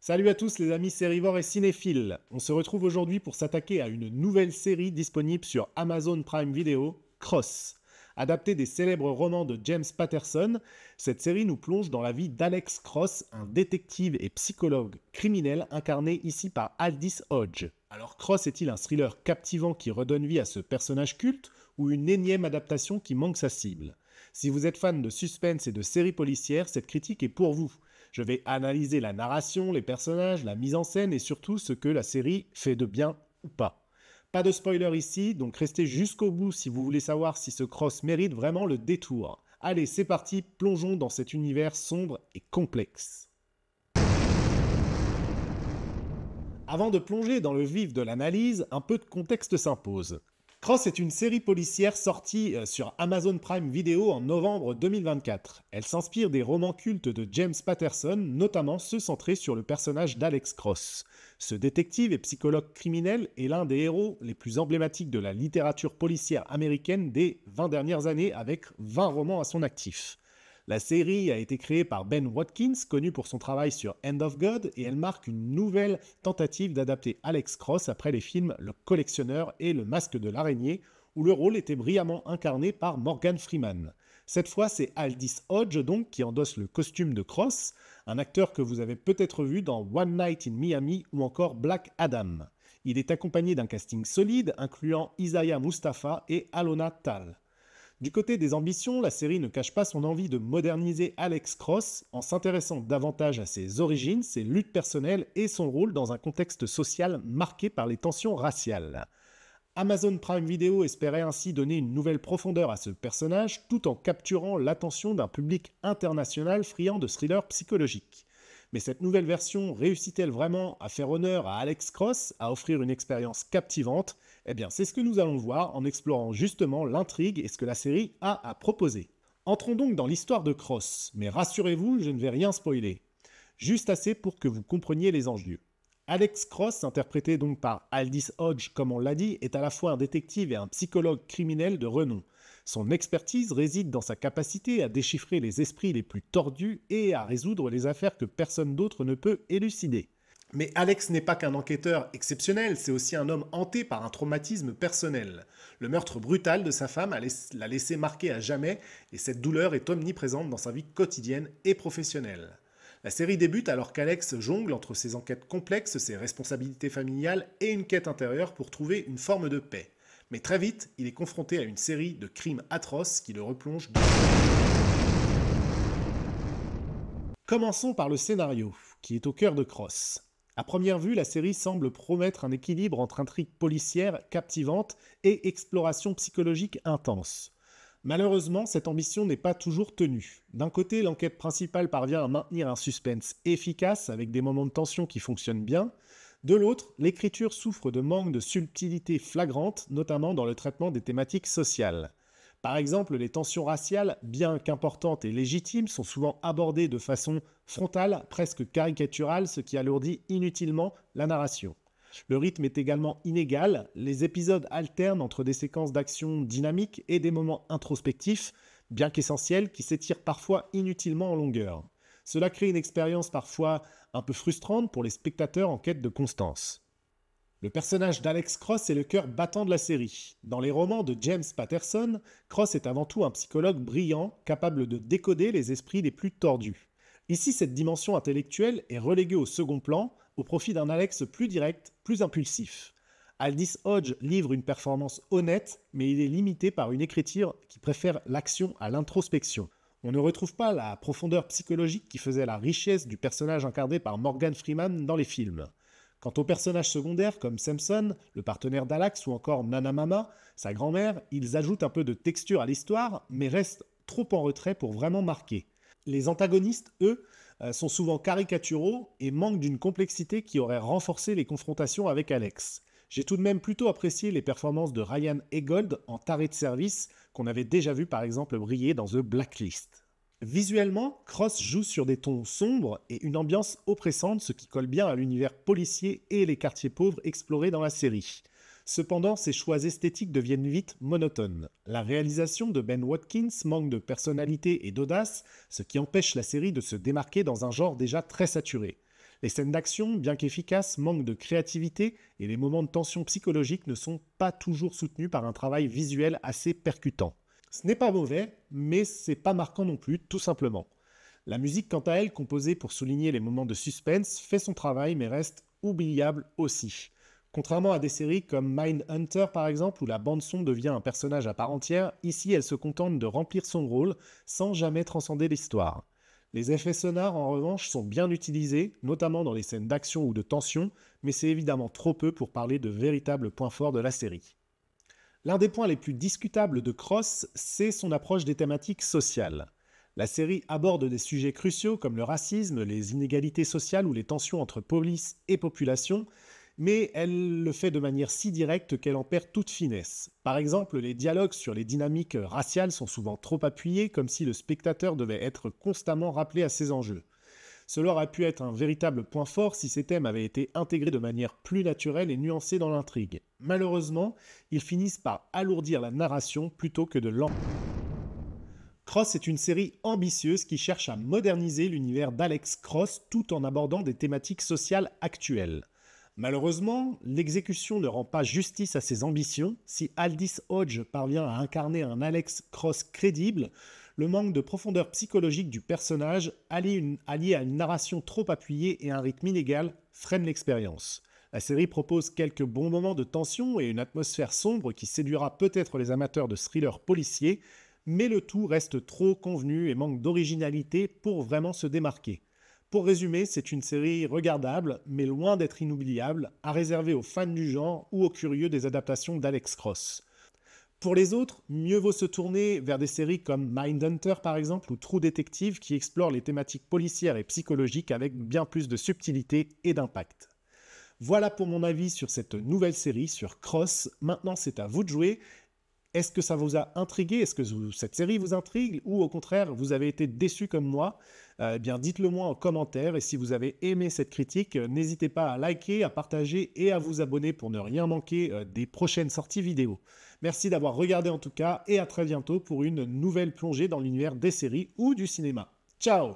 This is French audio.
Salut à tous les amis sérivores et cinéphiles. On se retrouve aujourd'hui pour s'attaquer à une nouvelle série disponible sur Amazon Prime Video, Cross. Adaptée des célèbres romans de James Patterson, cette série nous plonge dans la vie d'Alex Cross, un détective et psychologue criminel incarné ici par Aldis Hodge. Alors Cross est-il un thriller captivant qui redonne vie à ce personnage culte ou une énième adaptation qui manque sa cible? Si vous êtes fan de suspense et de séries policières, cette critique est pour vous. Je vais analyser la narration, les personnages, la mise en scène et surtout ce que la série fait de bien ou pas. Pas de spoiler ici, donc restez jusqu'au bout si vous voulez savoir si ce cross mérite vraiment le détour. Allez, c'est parti, plongeons dans cet univers sombre et complexe. Avant de plonger dans le vif de l'analyse, un peu de contexte s'impose. Cross est une série policière sortie sur Amazon Prime Video en novembre 2024. Elle s'inspire des romans cultes de James Patterson, notamment ceux centrés sur le personnage d'Alex Cross. Ce détective et psychologue criminel est l'un des héros les plus emblématiques de la littérature policière américaine des 20 dernières années, avec 20 romans à son actif. La série a été créée par Ben Watkins, connu pour son travail sur End of God, et elle marque une nouvelle tentative d'adapter Alex Cross après les films Le Collectionneur et Le Masque de l'Araignée, où le rôle était brillamment incarné par Morgan Freeman. Cette fois, c'est Aldis Hodge donc qui endosse le costume de Cross, un acteur que vous avez peut-être vu dans One Night in Miami ou encore Black Adam. Il est accompagné d'un casting solide, incluant Isaiah Mustafa et Alona Tal. Du côté des ambitions, la série ne cache pas son envie de moderniser Alex Cross en s'intéressant davantage à ses origines, ses luttes personnelles et son rôle dans un contexte social marqué par les tensions raciales. Amazon Prime Video espérait ainsi donner une nouvelle profondeur à ce personnage tout en capturant l'attention d'un public international friand de thrillers psychologiques. Mais cette nouvelle version réussit-elle vraiment à faire honneur à Alex Cross, à offrir une expérience captivante? Eh bien, c'est ce que nous allons voir en explorant justement l'intrigue et ce que la série a à proposer. Entrons donc dans l'histoire de Cross, mais rassurez-vous, je ne vais rien spoiler. Juste assez pour que vous compreniez les enjeux. Alex Cross, interprété donc par Aldis Hodge comme on l'a dit, est à la fois un détective et un psychologue criminel de renom. Son expertise réside dans sa capacité à déchiffrer les esprits les plus tordus et à résoudre les affaires que personne d'autre ne peut élucider. Mais Alex n'est pas qu'un enquêteur exceptionnel, c'est aussi un homme hanté par un traumatisme personnel. Le meurtre brutal de sa femme l'a laissé marqué à jamais et cette douleur est omniprésente dans sa vie quotidienne et professionnelle. La série débute alors qu'Alex jongle entre ses enquêtes complexes, ses responsabilités familiales et une quête intérieure pour trouver une forme de paix. Mais très vite, il est confronté à une série de crimes atroces qui le replongent dans... Commençons par le scénario, qui est au cœur de Cross. À première vue, la série semble promettre un équilibre entre intrigue policière captivante et exploration psychologique intense. Malheureusement, cette ambition n'est pas toujours tenue. D'un côté, l'enquête principale parvient à maintenir un suspense efficace avec des moments de tension qui fonctionnent bien. De l'autre, l'écriture souffre de manque de subtilité flagrante, notamment dans le traitement des thématiques sociales. Par exemple, les tensions raciales, bien qu'importantes et légitimes, sont souvent abordées de façon frontale, presque caricaturale, ce qui alourdit inutilement la narration. Le rythme est également inégal, les épisodes alternent entre des séquences d'action dynamiques et des moments introspectifs, bien qu'essentiels, qui s'étirent parfois inutilement en longueur. Cela crée une expérience parfois un peu frustrante pour les spectateurs en quête de constance. Le personnage d'Alex Cross est le cœur battant de la série. Dans les romans de James Patterson, Cross est avant tout un psychologue brillant, capable de décoder les esprits les plus tordus. Ici, cette dimension intellectuelle est reléguée au second plan, au profit d'un Alex plus direct, plus impulsif. Aldis Hodge livre une performance honnête, mais il est limité par une écriture qui préfère l'action à l'introspection. On ne retrouve pas la profondeur psychologique qui faisait la richesse du personnage incarné par Morgan Freeman dans les films. Quant aux personnages secondaires comme Samson, le partenaire d'Alex ou encore Nana Mama, sa grand-mère, ils ajoutent un peu de texture à l'histoire, mais restent trop en retrait pour vraiment marquer. Les antagonistes, eux, sont souvent caricaturaux et manquent d'une complexité qui aurait renforcé les confrontations avec Alex. J'ai tout de même plutôt apprécié les performances de Ryan Eggold en taré de service, qu'on avait déjà vu par exemple briller dans The Blacklist. Visuellement, Cross joue sur des tons sombres et une ambiance oppressante, ce qui colle bien à l'univers policier et les quartiers pauvres explorés dans la série. Cependant, ces choix esthétiques deviennent vite monotones. La réalisation de Ben Watkins manque de personnalité et d'audace, ce qui empêche la série de se démarquer dans un genre déjà très saturé. Les scènes d'action, bien qu'efficaces, manquent de créativité et les moments de tension psychologique ne sont pas toujours soutenus par un travail visuel assez percutant. Ce n'est pas mauvais, mais c'est pas marquant non plus, tout simplement. La musique, quant à elle, composée pour souligner les moments de suspense, fait son travail mais reste oubliable aussi. Contrairement à des séries comme Mindhunter par exemple, où la bande-son devient un personnage à part entière, ici elle se contente de remplir son rôle sans jamais transcender l'histoire. Les effets sonores en revanche sont bien utilisés, notamment dans les scènes d'action ou de tension, mais c'est évidemment trop peu pour parler de véritables points forts de la série. L'un des points les plus discutables de Cross, c'est son approche des thématiques sociales. La série aborde des sujets cruciaux comme le racisme, les inégalités sociales ou les tensions entre police et population, mais elle le fait de manière si directe qu'elle en perd toute finesse. Par exemple, les dialogues sur les dynamiques raciales sont souvent trop appuyés, comme si le spectateur devait être constamment rappelé à ces enjeux. Cela aurait pu être un véritable point fort si ces thèmes avaient été intégrés de manière plus naturelle et nuancée dans l'intrigue. Malheureusement, ils finissent par alourdir la narration plutôt que de Cross est une série ambitieuse qui cherche à moderniser l'univers d'Alex Cross tout en abordant des thématiques sociales actuelles. Malheureusement, l'exécution ne rend pas justice à ses ambitions. Si Aldis Hodge parvient à incarner un Alex Cross crédible, le manque de profondeur psychologique du personnage, allié à une narration trop appuyée et un rythme inégal, freine l'expérience. La série propose quelques bons moments de tension et une atmosphère sombre qui séduira peut-être les amateurs de thrillers policiers, mais le tout reste trop convenu et manque d'originalité pour vraiment se démarquer. Pour résumer, c'est une série regardable, mais loin d'être inoubliable, à réserver aux fans du genre ou aux curieux des adaptations d'Alex Cross. Pour les autres, mieux vaut se tourner vers des séries comme Mindhunter par exemple ou True Detective qui explorent les thématiques policières et psychologiques avec bien plus de subtilité et d'impact. Voilà pour mon avis sur cette nouvelle série, sur Cross. Maintenant, c'est à vous de jouer. Est-ce que ça vous a intrigué? Est-ce que cette série vous intrigue? Ou au contraire, vous avez été déçu comme moi? Eh bien, dites-le moi en commentaire. Et si vous avez aimé cette critique, n'hésitez pas à liker, à partager et à vous abonner pour ne rien manquer des prochaines sorties vidéo. Merci d'avoir regardé en tout cas et à très bientôt pour une nouvelle plongée dans l'univers des séries ou du cinéma. Ciao!